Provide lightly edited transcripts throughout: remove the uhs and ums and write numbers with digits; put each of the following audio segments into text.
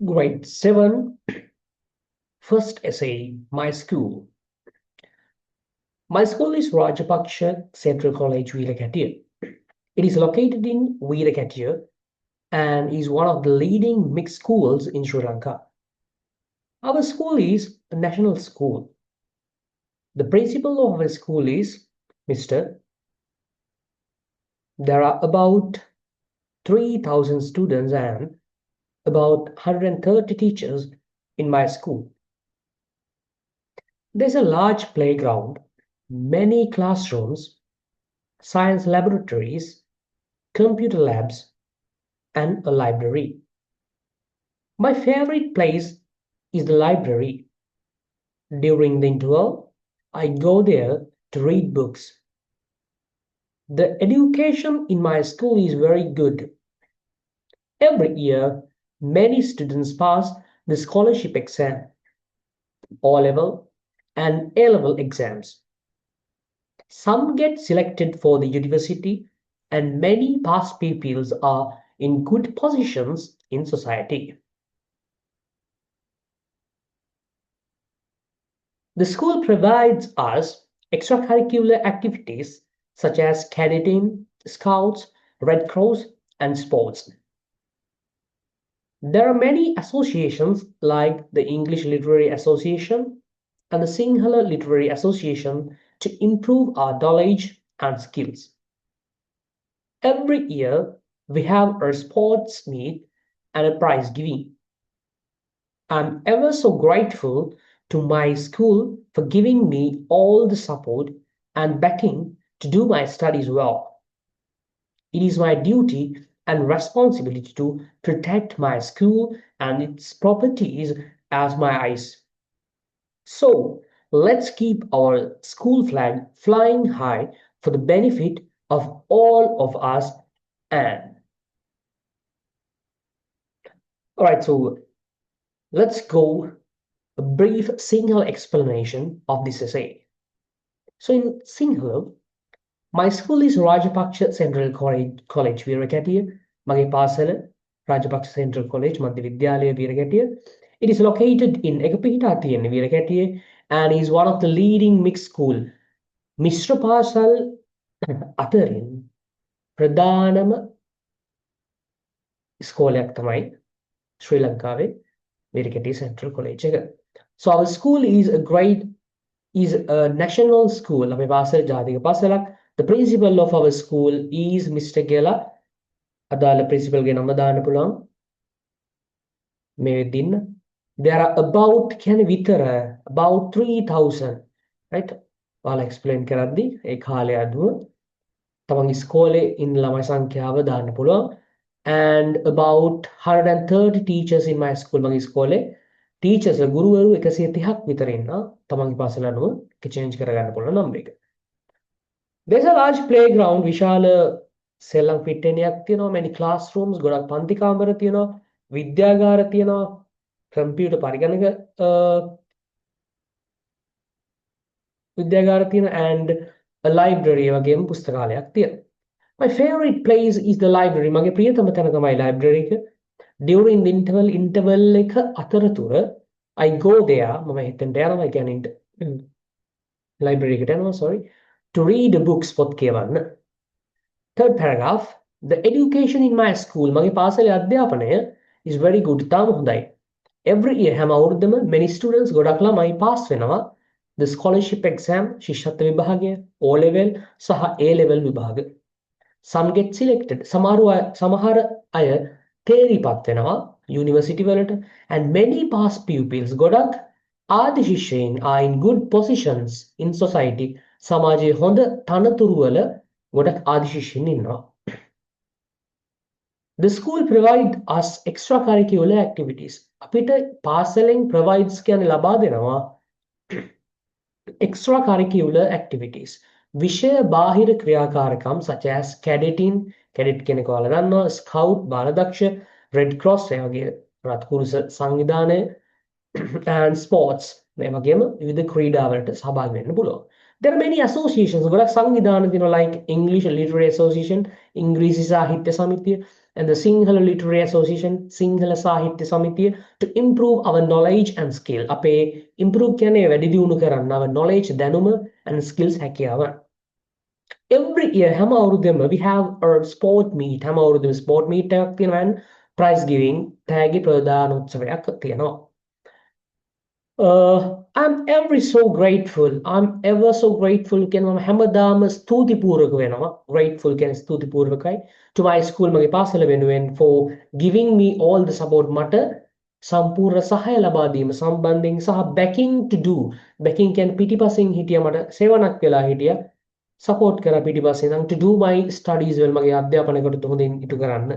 Grade 7, first essay, My School. My school is Rajapaksha Central College, Veeragattiya. It is located in Veeragattiya and is one of the leading mixed schools in Sri Lanka. Our school is a national school. The principal of our school is Mr. There are about 3,000 students and about 130 teachers in my school. There's a large playground, many classrooms, science laboratories, computer labs, and a library. My favorite place is the library. During the interval, I go there to read books. The education in my school is very good. Every year, many students pass the scholarship exam, O-level and A-level exams. Some get selected for the university, and many past pupils are in good positions in society. The school provides us extracurricular activities such as cadetting, scouts, Red Cross, and sports. There are many associations like the English Literary Association and the Sinhala Literary Association to improve our knowledge and skills. Every year, we have a sports meet and a prize giving. I'm ever so grateful to my school for giving me all the support and backing to do my studies well. It is my duty and responsibility to protect my school and its properties as my eyes. So let's keep our school flag flying high for the benefit of all of us. And all right, so let's go a brief Sinhala explanation of this essay. So in Sinhala, my school is Rajapaksha Central College, Veeragattiya. Mage pasala Rajapaksha Central College, Madhya Vidyalaya, Veeragattiya. It is located in Ekapihita Thiyenne, Veeragattiya, and is one of the leading mixed school. Mishra Pasal අතරින් ප්‍රධානම ස්කෝලයක් තමයි ශ්‍රී ලංකාවේ Veeragattiya Central College එක. So our school is a national school. අපේ පාසල ජාතික පාසලක්. The principal of our school is Mr. Gela. අදාළ principal ගේ නම දාන්න පුළුවන්. මේ වෙද්දින්න. There are about කියන්නේ විතර about 3,000, right? ඔයාලා explain කරද්දි ඒ කාලය අදුව තමන්ගේ ස්කෝලේ ඉන්න ළමයි සංඛ්‍යාව දාන්න පුළුවන්. And about 130 teachers in my school. මගේ ස්කෝලේ teachers ගුරුවරු 130ක් විතර ඉන්නවා. තමන්ගේ පාසල අනුව change කරගන්න පුළුවන් නම් එක. There's a large playground. විශාල සෙල්ලම් පිට්ටනියක් තියෙනවා. Many classrooms. ගොඩක් පන්ති කාමර තියෙනවා. විද්‍යාගාර තියෙනවා. computer පරිගණක විද්‍යාගාර තියෙනවා. And a library වගේම පුස්තකාලයක් තියෙනවා. My favorite place is the library. මගේ ප්‍රියතම තැන තමයි library එක. During the interval එක අතරතුර I go there. මම හිතෙන්ට යනවා. ඒ කියන්නේ library එකට යනවා, sorry, to read books පොත් කියවන්න. Third paragraph. The education in my school. මගේ පාසලේ අධ්‍යාපනය is very good. තාම හොඳයි. Every year හැම අවුරුද්දම many students ගොඩක් ළමයි pass වෙනවා. The scholarship exam, ශිෂ්‍යත්ව විභාගය, O level සහ A level විභාග. Some get selected. සමහර අය තේරිපත් වෙනවා university වලට. And many past pupils ගොඩක් ආදි ශිෂ්‍යයින් are in good positions in society. සමාජයේ හොඳ තනතුරු වල ගොඩක් ආදි ශිෂ්‍යයින් ඉන්නවා. The school provide us extracurricular activities. අපිට පාසලෙන් provides කියන්නේ ලබා දෙනවා extracurricular activities. විෂය බාහිර ක්‍රියාකාරකම් such as cadetting, cadet කෙනෙක් ඔයාලා දන්නවා, scout බාලදක්ෂ, Red Cross ඒ වගේ රත්කුරුස සංවිධානය and sports මේ වගේම විවිධ ක්‍රීඩා වලට සහභාගී වෙන්න පුළුවන්. There are many associations. ගොඩක් සංවිධාන තියෙනවා like English Literary Association, ඉංග්‍රීසි සාහිත්‍ය සමිතිය, and the Sinhala Literary Association, Sinhala Sahitya Samithiya to improve our knowledge and skill. අපේ improve කියන්නේ වැඩි දියුණු කරන්න our knowledge දැනුම and skills හැකියාව. Every year හැම අවුරුද්දෙම we have a sport meet. හැම අවුරුද්දෙම sport meet එකක් තියෙනවා and prize giving තෑගි ප්‍රදාන උත්සවයක් තියෙනවා. I'm ever so grateful. I'm ever so grateful කියනවා හැමදාම ස්තුතිපූර්වක වෙනවා. Grateful කියන්නේ ස්තුතිපූර්වකයි to my school මගේ පාසල වෙනුවෙන් for giving me all the support මට සම්පූර්ණ සහාය ලබා දීම සම්බන්ධයෙන් සහ backing to do. Backing කියන්නේ පිටිපසින් හිටිය මට සේවනක් වෙලා හිටිය support කරා පිටිපසින් නම් to do my studies වල මගේ අධ්‍යාපනය කටයුතු හොඳින් ඉටු කරන්න.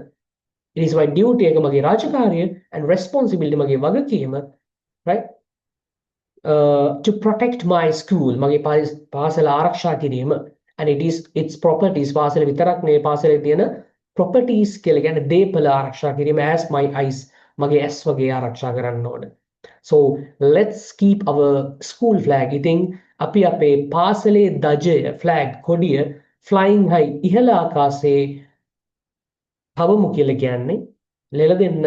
It is my duty එක මගේ රාජකාරිය and responsibility මගේ වගකීම, right? To protect my school මගේ පාසල ආරක්ෂා කිරීම and its properties පාසල විතරක් නෙවෙයි පාසලේ තියෙන properties කියලා කියන්නේ දේපල ආරක්ෂා කිරීම as my eyes මගේ ඇස් වගේ ආරක්ෂා කරන්න ඕන. So let's keep our school flag. ඉතින් අපි අපේ පාසලේ දජය flag කොඩිය flying high ඉහළ ආකාශයේ තවමු කියලා කියන්නේ ලෙල දෙන්න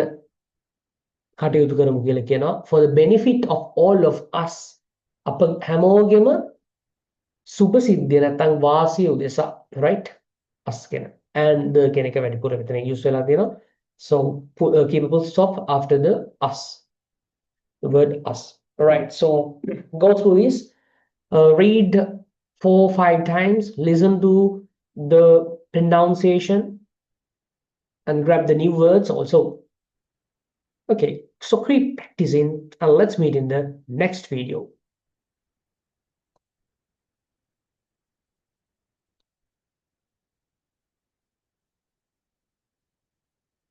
කටයුතු කරමු කියලා කියනවා for the benefit of all of us. අප හැමෝගෙම සුබ සිද්ධිය නැත්නම් වාසිය උදෙසා, right? us කියන and the කෙනෙක් වැඩිපුර මෙතන use වෙලා තියෙනවා. So keep a full stop after the us, the word us. All right, so go through this, read 4-5 times, listen to the pronunciation and grab the new words also. Okay, so keep practicing and let's meet in the next video.